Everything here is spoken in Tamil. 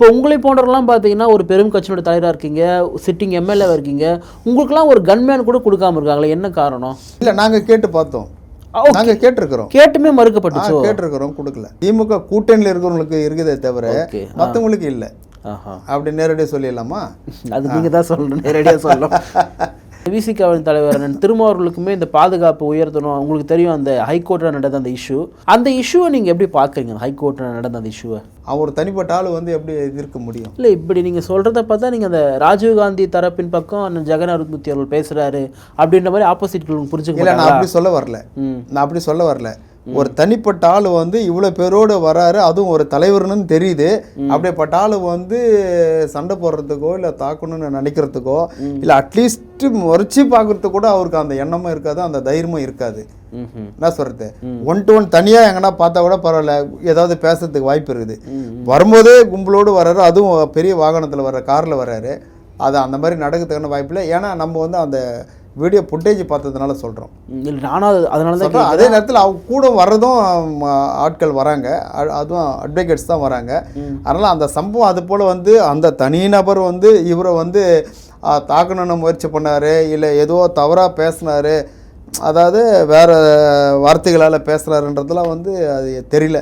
இப்போ உங்களை போன்றவர்கள்லாம் பார்த்தீங்கன்னா ஒரு பெரும் கட்சியோட தலைவராக இருக்கீங்க, சிட்டிங் எம்எல்ஏவாக இருக்கீங்க, உங்களுக்குலாம் ஒரு கன்மேன் கூட கொடுக்காம இருக்காங்களே, என்ன காரணம்? இல்லை, நாங்கள் கேட்டு பார்த்தோம், நாங்கள் கேட்டிருக்கிறோம், கேட்டுமே மறுக்கப்பட்டுச்சோ? கேட்டிருக்கிறோம், கொடுக்கல. திமுக கூட்டணியில் இருக்கிறவங்களுக்கு இருக்குதே தவிர மற்றவங்களுக்கு இல்லை. அப்படி நேரடியாக சொல்லிடலாமா? அது நீங்கள் தான் சொல்லணும், நேரடியாக சொல்லலாம். விசிகாவின் தலைவர் திருமாவர்களுக்குமே இந்த பாதுகாப்பு உயர்த்தணும். உங்களுக்கு தெரியும் அந்த ஹைகோர்ட்டில் நடந்த அந்த இஷ்யூவை நீங்கள் எப்படி பார்க்குறீங்க? ஹைகோர்ட்டில் நடந்த அந்த இஷ்யூவை அவர் தனிப்பட்ட ஆள் வந்து எப்படி எதிர்க்க முடியும்? இல்லை, இப்படி நீங்கள் சொல்கிறத பார்த்தா நீங்கள் அந்த ராஜீவ்காந்தி தரப்பின் பக்கம் ஜெகன் அருண்மூர்த்தி அவர்கள் பேசுகிறாரு அப்படின்ற மாதிரி ஆப்போசிட் புரிஞ்சுக்க. இல்லை, நான் அப்படி சொல்ல வரல. ஒரு தனிப்பட்ட ஆள் வந்து இவ்வளோ பேரோடு வராரு, அதுவும் ஒரு தலைவர்னு தெரியுது. அப்படிப்பட்ட ஆள் வந்து சண்டை போடுறதுக்கோ இல்லை தாக்கணும்னு நினைக்கிறதுக்கோ இல்லை அட்லீஸ்ட் முறைச்சி பார்க்கறதுக்கு கூட அவருக்கு அந்த எண்ணமும் இருக்காது, அந்த தைரியமும் இருக்காது. என்ன சொல்றது, 1 to 1 தனியாக எங்கன்னா பார்த்தா கூட பரவாயில்ல, ஏதாவது பேசுறதுக்கு வாய்ப்பு இருக்குது. வரும்போதே கும்பலோடு வர்றாரு, அதுவும் பெரிய வாகனத்தில் வர்ற காரில் வர்றாரு. அது அந்த மாதிரி நடக்கிறதுக்கான வாய்ப்பு இல்லை. ஏன்னா நம்ம வந்து அந்த வீடியோ ஃபுட்டேஜ் பார்த்ததுனால சொல்கிறோம். நானும் அதனால தான். அதே நேரத்தில் அவங்க கூட வர்றதும் ஆட்கள் வராங்க, அதுவும் அட்வொகேட்ஸ் தான் வராங்க. அதனால் அந்த சம்பவம் அது போல் வந்து அந்த தனிநபர் வந்து இவரை வந்து தாக்கணும்னு முயற்சி பண்ணார், இல்லை ஏதோ தவறாக பேசினார், அதாவது வேறு வார்த்தைகளால் பேசுகிறாருன்றதுலாம் வந்து அது தெரியல.